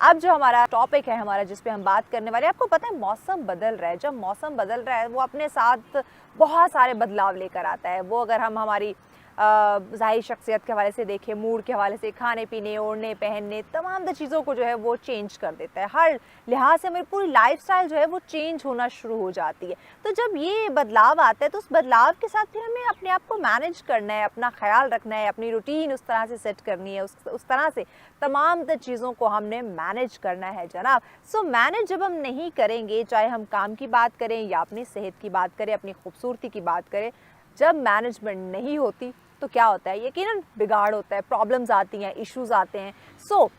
अब जो हमारा टॉपिक है हमारा जिस पे हम बात करने वाले हैं, आपको पता है मौसम बदल रहा है। जब मौसम बदल रहा है वो अपने साथ बहुत सारे बदलाव लेकर आता है। वो अगर हम हमारी ज़ाहिर शख्सियत के हवाले से देखें, मूड के हवाले से, खाने पीने, ओढ़ने पहनने, तमाम चीज़ों को जो है वो चेंज कर देता है। हर लिहाज से मेरी पूरी लाइफस्टाइल जो है वो चेंज होना शुरू हो जाती है। तो जब ये बदलाव आता है तो उस बदलाव के साथ फिर हमें अपने आप को मैनेज करना है, अपना ख्याल रखना है, अपनी रूटीन उस तरह से सेट करनी है, उस तरह से तमाम चीज़ों को हमने मैनेज करना है जनाब। सो मैनेज जब हम नहीं करेंगे, चाहे हम काम की बात करें या अपनी सेहत की बात करें, अपनी खूबसूरती की बात करें, जब मैनेजमेंट नहीं होती तो क्या होता है, यकीनन बिगाड़ होता है, प्रॉब्लम्स आती हैं, इश्यूज आते हैं। सो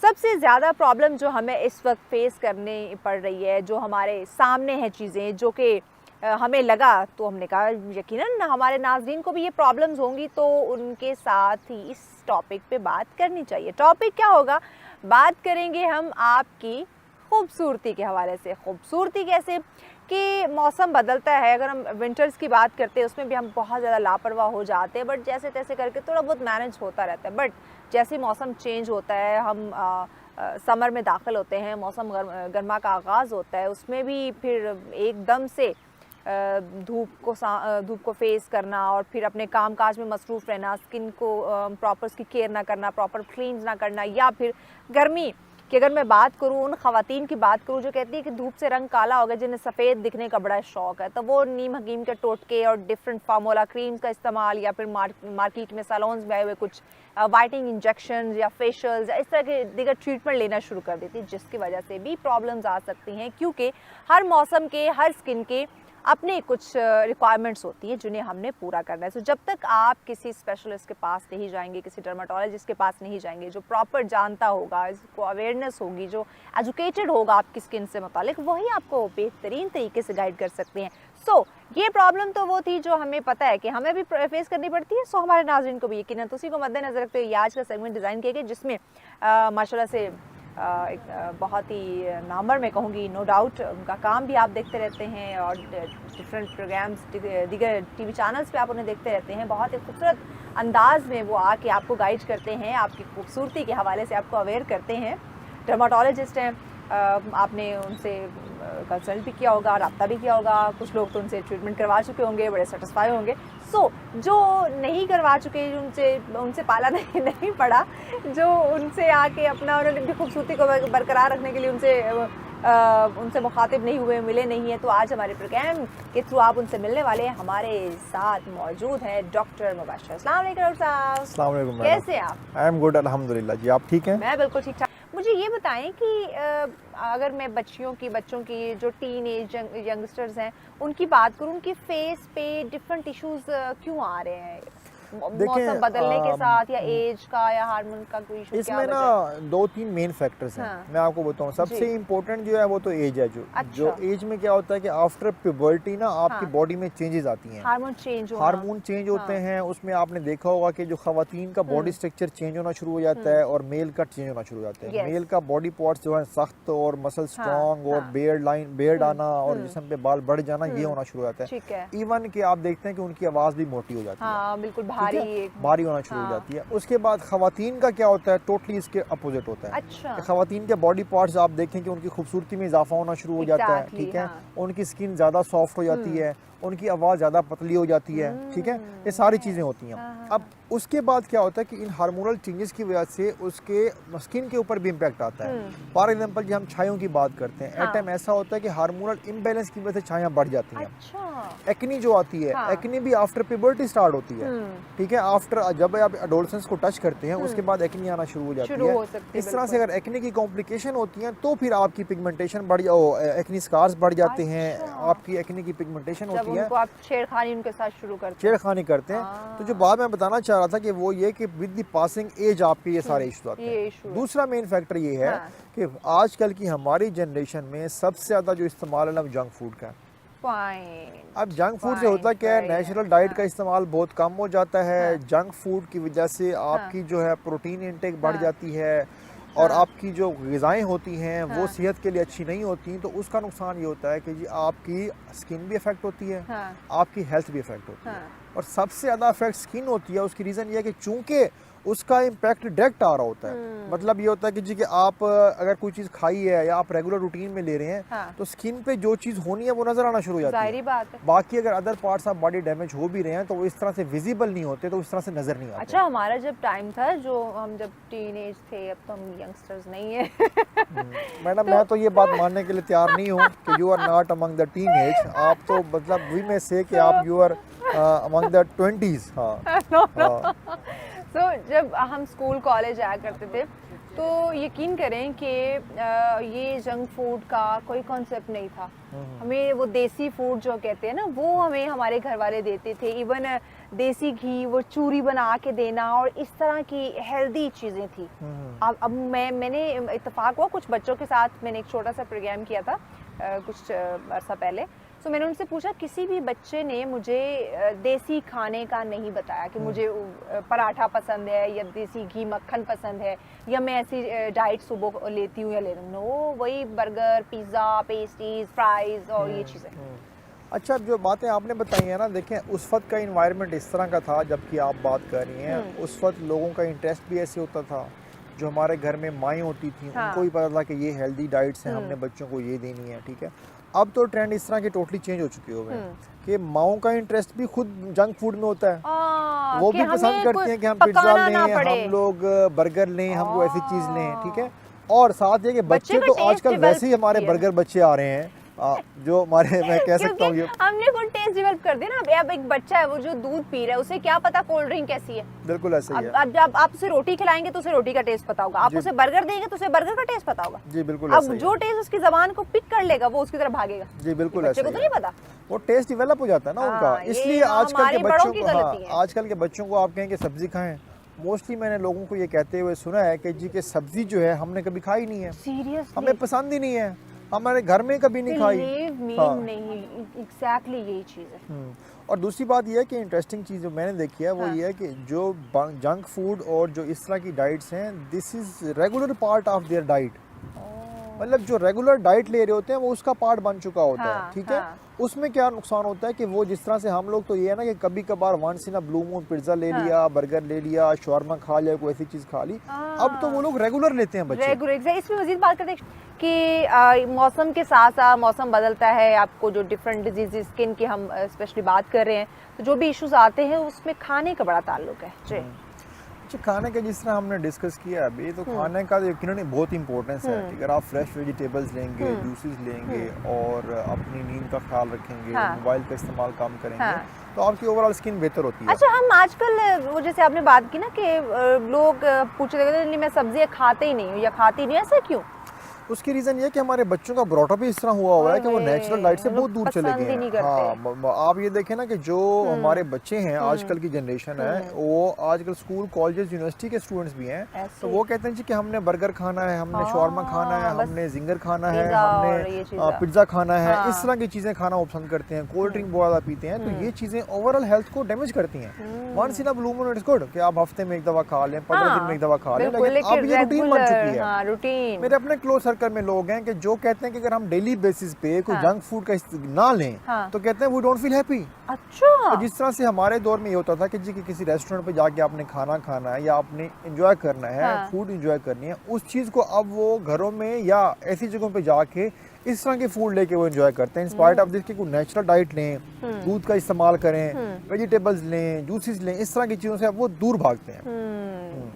सबसे ज़्यादा प्रॉब्लम जो हमें इस वक्त फेस करने पड़ रही है, जो हमारे सामने हैं चीज़ें जो कि हमें लगा, तो हमने कहा यकीनन हमारे नाज़रीन को भी ये प्रॉब्लम्स होंगी, तो उनके साथ ही इस टॉपिक पे बात करनी चाहिए। टॉपिक क्या होगा? बात करेंगे हम आपकी खूबसूरती के हवाले से। खूबसूरती कैसे कि मौसम बदलता है, अगर हम विंटर्स की बात करते हैं उसमें भी हम बहुत ज़्यादा लापरवाह हो जाते हैं, बट जैसे तैसे करके थोड़ा बहुत मैनेज होता रहता है। बट जैसे ही मौसम चेंज होता है, हम समर में दाखिल होते हैं, मौसम गर्मा का आगाज़ होता है, उसमें भी फिर एकदम से धूप को फेस करना और फिर अपने काम काज में मसरूफ़ रहना, स्किन को प्रॉपर उसकी केयर ना करना, प्रॉपर क्लीन्स ना करना, या फिर गर्मी कि अगर मैं बात करूँ उन ख़वातीन की बात करूँ जो कहती है कि धूप से रंग काला हो गया, जिन्हें सफ़ेद दिखने का बड़ा शौक़ है, तो वो नीम हकीम के टोटके और डिफरेंट फार्मूला क्रीम्स का इस्तेमाल या फिर मार्केट में सैलून्स में आए हुए कुछ वाइटनिंग इंजेक्शन या फेशियल्स या इस तरह के दीगर ट्रीटमेंट लेना शुरू कर देती है, जिसकी वजह से भी प्रॉब्लम्स आ सकती हैं। क्योंकि हर मौसम के, हर स्किन के अपने कुछ रिक्वायरमेंट्स होती हैं जिन्हें हमने पूरा करना है। सो जब तक आप किसी स्पेशलिस्ट के पास नहीं जाएंगे, किसी डर्माटोलॉजिस्ट के पास नहीं जाएंगे जो प्रॉपर जानता होगा, इसको अवेयरनेस होगी, जो एजुकेटेड होगा आपकी स्किन से मुतालिक, वही आपको बेहतरीन तरीके से गाइड कर सकते हैं। सो ये प्रॉब्लम तो वो थी जो हमें पता है कि हमें भी फेस करनी पड़ती है, सो हमारे नाज़रीन को भी यकीनन। तो उसी को मद्देनज़र रखते हुए आज का सेगमेंट डिज़ाइन किया गया, जिसमें माशाल्लाह से एक बहुत ही नामवर मैं कहूँगी, नो डाउट उनका काम भी आप देखते रहते हैं और डिफरेंट प्रोग्राम्स दीगर टीवी चैनल्स पे आप उन्हें देखते रहते हैं। बहुत ही खूबसूरत अंदाज में वो आके आपको गाइड करते हैं, आपकी खूबसूरती के हवाले से आपको अवेयर करते हैं। डर्माटोलॉजिस्ट हैं, आपने उनसे कंसल्ट भी किया होगा, रब्ता भी किया होगा, कुछ लोग तो उनसे ट्रीटमेंट करवा चुके होंगे, बड़े सेटिस्फाई होंगे। सो जो नहीं करवा चुके, उनसे पाला नहीं पड़ा, जो उनसे आके अपना उन्होंने खूबसूरती को बरकरार रखने के लिए उनसे मुखातिब नहीं हुए, मिले नहीं है, तो आज हमारे प्रोग्राम के थ्रू आप उनसे मिलने वाले हैं। हमारे साथ मौजूद है डॉक्टर मुबशर। अस्सलाम वालेकुम डॉक्टर साहब। अस्सलाम वालेकुम। कैसे हैं आप? आई एम गुड अल्हम्दुलिल्लाह। जी आप ठीक हैं? मैं बिल्कुल ठीक ठाक। मुझे ये बताएं कि अगर मैं बच्चों की जो टीन एज यंगस्टर्स हैं उनकी बात करूं, उनकी फेस पे डिफरेंट इश्यूज क्यों आ रहे हैं मौसम बदलने के साथ, या एज का या हार्मोन का कोई इशू? इसमें ना 2-3 मेन फैक्टर्स हैं। मैं आपको बताऊं, सबसे इम्पोर्टेंट जो है वो तो एज है। जो एज में क्या होता है कि आफ्टर प्यूबर्टी ना आपकी बॉडी में चेंजेस आती हैं, हार्मोन चेंज होते हैं। उसमें आपने देखा होगा कि जो खवातीन का बॉडी स्ट्रक्चर चेंज होना शुरू हो जाता है और मेल का चेंज होना शुरू हो जाता है। मेल का बॉडी पार्ट्स जो है सख्त और मसल स्ट्रॉन्ग और बेयर्ड आना और जिस्म पे बाल बढ़ जाना, ये होना शुरू हो जाता है। इवन कि आप देखते हैं कि उनकी आवाज भी मोटी हो जाती है, बिल्कुल भारी होना शुरू हो जाती है। उसके बाद खवातीन का क्या होता है, टोटली इसके अपोजिट होता है। अच्छा। खवातीन के बॉडी पार्ट्स आप देखें कि उनकी खूबसूरती में इजाफा होना शुरू हो जाता है, ठीक है। उनकी स्किन ज्यादा सॉफ्ट हो जाती है, उनकी आवाज़ ज़्यादा पतली हो जाती है, ठीक है। ये सारी चीज़ें होती हैं। अब उसके बाद क्या होता है कि इन हार्मोनल चेंजेस की वजह से उसके स्किन के ऊपर भी इम्पैक्ट आता है। फॉर एग्जांपल जब हम छायों की बात करते हैं, एट टाइम ऐसा होता है कि हार्मोनल इम्बैलेंस की वजह से छायां बढ़ जाती हैं। अच्छा। एक्नी जो आती है, एक्नी भी आफ्टर प्यूबर्टी स्टार्ट होती है, ठीक है। आफ्टर जब आप एडोलेसेंस को टच करते हैं उसके बाद एक्नी आना शुरू हो जाती है। इस तरह से अगर एक्नी की कॉम्प्लिकेशन होती है तो फिर आपकी पिगमेंटेशन बढ़ एक्नी स्कार्स बढ़ जाते हैं, आपकी एक्नी की पिगमेंटेशन होती है, आप छेड़खानी उनके साथ शुरू करते हैं। तो जो बात मैं बताना चाह रहा था कि वो ये कि विद द पासिंग एज आपके ये सारे इश्यू आते हैं। दूसरा मेन फैक्टर ये है कि आजकल की हमारी जनरेशन में सबसे ज्यादा जो इस्तेमाल है ना जंक फूड का। अब जंक फूड से होता क्या है, नेचुरल डाइट का इस्तेमाल बहुत कम हो जाता है। जंक फूड की वजह से आपकी जो है प्रोटीन इंटेक बढ़ जाती है और आपकी जो ग़िज़ाएँ होती हैं वो सेहत के लिए अच्छी नहीं होती। तो उसका नुकसान ये होता है कि जी आपकी स्किन भी इफ़ेक्ट होती है, आपकी हेल्थ भी इफ़ेक्ट होती है। और सबसे ज़्यादा इफेक्ट स्किन होती है। उसकी रीज़न ये है कि चूँकि उसका इम्पैक्ट डायरेक्ट आ रहा होता है। मतलब ये होता है कि जी कि आप अगर कोई चीज़ खाई है या आप रेगुलर रूटीन में ले रहे हैं, हाँ। तो स्किन पे जो चीज़ होनी है वो नजर आना शुरू हो जाती है। बात है। बाकी अगर other parts of body damage हो भी रहे हैं तो वो इस तरह से विजिबल नहीं होते, तो इस तरह से नजर नहीं आते। अच्छा, हमारा जब टाइम था, जो हम जब टीनेज थे, अब तो हम यंगस्टर्स नहीं है। मैडम मैं तो ये बात मानने के लिए तैयार नहीं हूँ कि you are not among the teenage. आप तो मतलब वी में से कि आप you are among the 20s। हाँ। तो जब हम स्कूल कॉलेज आया करते थे तो यकीन करें कि ये जंक फूड का कोई कॉन्सेप्ट नहीं था। हमें वो देसी फूड जो कहते हैं ना, वो हमें हमारे घर वाले देते थे। इवन देसी घी, वो चूरी बना के देना, और इस तरह की हेल्दी चीज़ें थी। अब मैंने इत्तेफाक हुआ कुछ बच्चों के साथ, मैंने एक छोटा सा प्रोग्राम किया था कुछ अर्सा पहले। तो मैंने उनसे पूछा, किसी भी बच्चे ने मुझे देसी खाने का नहीं बताया कि मुझे पराठा पसंद है या देसी घी मक्खन पसंद है या मैं ऐसी डाइट सुबह लेती हूँ या ले रही हूँ। नो, वही बर्गर, पिज़्ज़ा, पेस्ट्रीज, फ्राइज और ये चीज़ें। अच्छा, जो बातें आपने बताई हैं ना, देखें उस वक्त का इन्वायरमेंट इस तरह का था जबकि आप बात कर रही हैं। उस वक्त लोगों का इंटरेस्ट भी ऐसे होता था। जो हमारे घर में माएँ होती थी, उनको भी पता था कि ये हेल्दी डाइट्स हैं, हमने बच्चों को ये देनी है, ठीक है। अब तो ट्रेंड इस तरह के टोटली चेंज हो चुके हुए हैं कि माओं का इंटरेस्ट भी खुद जंक फूड में होता है। वो भी पसंद करती हैं कि हम पिज्जा लें, हम लोग बर्गर लें, हम कोई ऐसी चीज़ लें, ठीक है। और साथ ये कि बच्चे तो आजकल वैसे ही हमारे बर्गर बच्चे आ रहे हैं, जो हमारे मैं कह सकता हूँ ये हमने खुद टेस्ट डेवलप कर दिया ना। अब एक बच्चा है वो जो दूध पी रहा है, उसे क्या पता कोल्ड ड्रिंक कैसी है। बिल्कुल ऐसे ही है। अब जब आप उसे रोटी खिलाएंगे तो उसे रोटी का टेस्ट पता होगा, आप उसे बर्गर देंगे तो उसे बर्गर का टेस्ट पता होगा। जी बिल्कुल। अब जो टेस्ट उसकी जबान को पिक कर लेगा वो उसकी तरफ भागेगा। जी बिल्कुल। बच्चे को तो नहीं पता, वो टेस्ट डेवलप हो जाता है ना उनका। इसलिए आजकल के बच्चों को, आजकल के बच्चों को आप कहें कि सब्जी खाएं, मोस्टली मैंने लोगों को ये कहते हुए सुना है कि जी कि सब्जी जो है हमने कभी खाई नहीं है, सीरियसली हमें पसंद ही नहीं है, हमारे घर में कभी नहीं खाई। नहीं, एग्जैक्टली यही चीज़ है। और दूसरी बात यह है कि इंटरेस्टिंग चीज़ जो मैंने देखी है वो ये है कि जो जंक फूड और जो इस तरह की डाइट्स हैं, this is regular part of their diet. मतलब जो रेगुलर डाइट ले रहे होते हैं वो उसका पार्ट बन चुका होता है, ठीक है। उसमें क्या नुकसान होता है कि वो जिस तरह से हम लोग तो ये है ना कि कभी कभार once in a blue moon pizza ले लिया, बर्गर ले लिया, शॉर्मा खा लिया, कोई ऐसी चीज़ खा ली। अब तो वो लोग रेगुलर लेते हैं बच्चे। इसमें मजीद बात करते हैं कि मौसम के साथ साथ मौसम बदलता है, आपको जो डिफरेंट डिजीज स्किन की हम स्पेशली बात कर रहे हैं, तो जो भी इश्यूज आते हैं उसमें खाने का बड़ा ताल्लुक है। जी, खाने का जिस तरह हमने डिस्कस किया अभी, तो खाने का यकीनन बहुत इंपॉर्टेंस है। अगर आप फ्रेश वेजिटेबल्स लेंगे, जूसेस लेंगे और अपनी नींद का ख्याल रखेंगे, मोबाइल का इस्तेमाल कम करेंगे, तो आपकी ओवरऑल स्किन बेहतर होती है। अच्छा, हम आजकल वो जैसे आपने बात की ना कि लोग पूछ रहे थे मैं सब्जियां खाते ही नहीं हूँ या खाती नहीं, ऐसा क्यों? उसकी रीज़न ये कि हमारे बच्चों का ब्रॉटअप ही इस तरह हुआ है कि वो नेचुरल डाइट से बहुत दूर चले गए हैं। हाँ, आप ये देखें ना कि जो हमारे बच्चे हैं, आजकल की जनरेशन है, वो आजकल स्कूल, कॉलेजेस, यूनिवर्सिटी के स्टूडेंट्स भी हैं, तो वो कहते हैं जी कि हमने बर्गर खाना है, हमने शॉर्मा खाना है, हमने जिंगर खाना है, हमने पिज्ज़ा खाना है, इस तरह की चीज़ें खाना पसंद करते हैं। कोल्ड ड्रिंक बहुत ज़्यादा पीते हैं, तो ये चीज़ें ओवरऑल हेल्थ को डैमेज करती हैं। Once in a blue moon it's good कि आप हफ्ते में एक दवा खा लें, 15 दिन में एक दवा खा लें, लेकिन अब ये रूटीन बन चुकी है। मेरे अपने क्लोज सर्कल में लोग हैं कि जो कहते हैं कि अगर हम डेली बेसिस पे कोई जंक फूड का ना लें तो कहते हैं वी डोंट फील हैप्पी। अच्छा, तो जिस तरह से हमारे दौर में ये होता था कि जी कि किसी रेस्टोरेंट पे जाके आपने खाना खाना है या आपने एंजॉय करना है, फूड एंजॉय करनी है, उस चीज़ को अब वो घरों में या ऐसी जगहों पे जाके इस तरह के फूड लेके वो एंजॉय करते हैं। इंस्पायर्ड ऑफ दिस कि कोई नेचुरल डाइट लें, दूध का इस्तेमाल करें, वेजिटेबल्स लें, जूसेस लें, इस तरह की चीज़ों से अब वो दूर भागते हैं।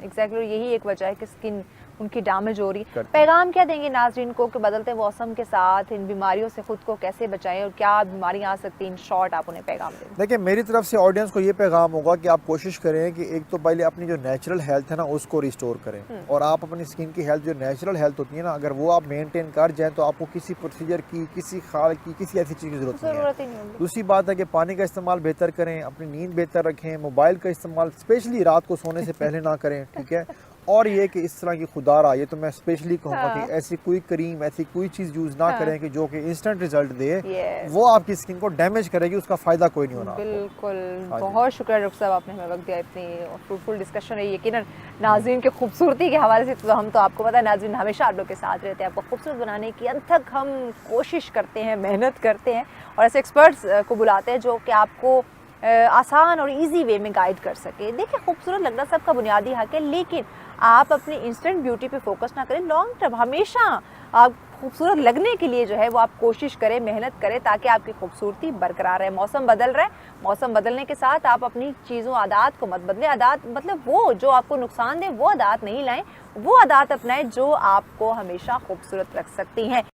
एग्जैक्टली, यही एक वजह है कि स्किन उनकी डैमेज हो रही है। पैगाम क्या देंगे नाज़रीन को कि बदलते मौसम के साथ इन बीमारियों से खुद को कैसे बचाएं और क्या बीमारियां आ सकती हैं? इन शॉर्ट आप उन्हें पैगाम दें। देखिए, मेरी तरफ से ऑडियंस को ये पैगाम होगा कि आप कोशिश करें कि एक तो पहले अपनी जो नेचुरल हेल्थ है ना उसको रिस्टोर करें, और आप अपनी स्किन की हेल्थ, जो नेचुरल हेल्थ होती है ना, अगर वो आप मेंटेन कर जाएं तो आपको किसी प्रोसीजर की, किसी खाल की, किसी ऐसी चीज़ की जरूरत नहीं है। दूसरी बात है कि पानी का इस्तेमाल बेहतर करें, अपनी नींद बेहतर रखें, मोबाइल का इस्तेमाल स्पेशली रात को सोने से पहले ना करें, ठीक है। और ये कि इस तरह की खुदारा, ये तो मैं स्पेशली कहूँगा कि ऐसी कोई क्रीम, ऐसी कोई चीज़ यूज़ ना करें कि जो कि इंस्टेंट रिजल्ट दे, वो आपकी स्किन को डैमेज करेगी, उसका फ़ायदा कोई नहीं होना। बिल्कुल, बहुत शुक्रिया डॉक्टर साहब, आपने हमें वक्त दिया, इतनी फ्रूटफुल डिस्कशन रही। यकीनन नाज़रीन की खूबसूरती के हवाले से तो हम तो आपको पता है नाज़रीन हमेशा आप लोग के साथ रहते हैं, आपको खूबसूरत बनाने की अनथक हम कोशिश करते हैं, मेहनत करते हैं और ऐसे एक्सपर्ट्स को बुलाते हैं जो कि आपको आसान और इजी वे में गाइड कर सके। देखिए, खूबसूरत लगना सबका बुनियादी हक है, लेकिन आप अपनी इंस्टेंट ब्यूटी पे फोकस ना करें, लॉन्ग टर्म हमेशा आप खूबसूरत लगने के लिए जो है वो आप कोशिश करें, मेहनत करें, ताकि आपकी खूबसूरती बरकरार रहे। मौसम बदल रहा है, मौसम बदलने के साथ आप अपनी चीज़ों, आदात को मत बदलें। आदात मतलब वो जो आपको नुकसान दे वो आदात नहीं लाएं, वो आदात अपनाएं जो आपको हमेशा खूबसूरत रख सकती हैं।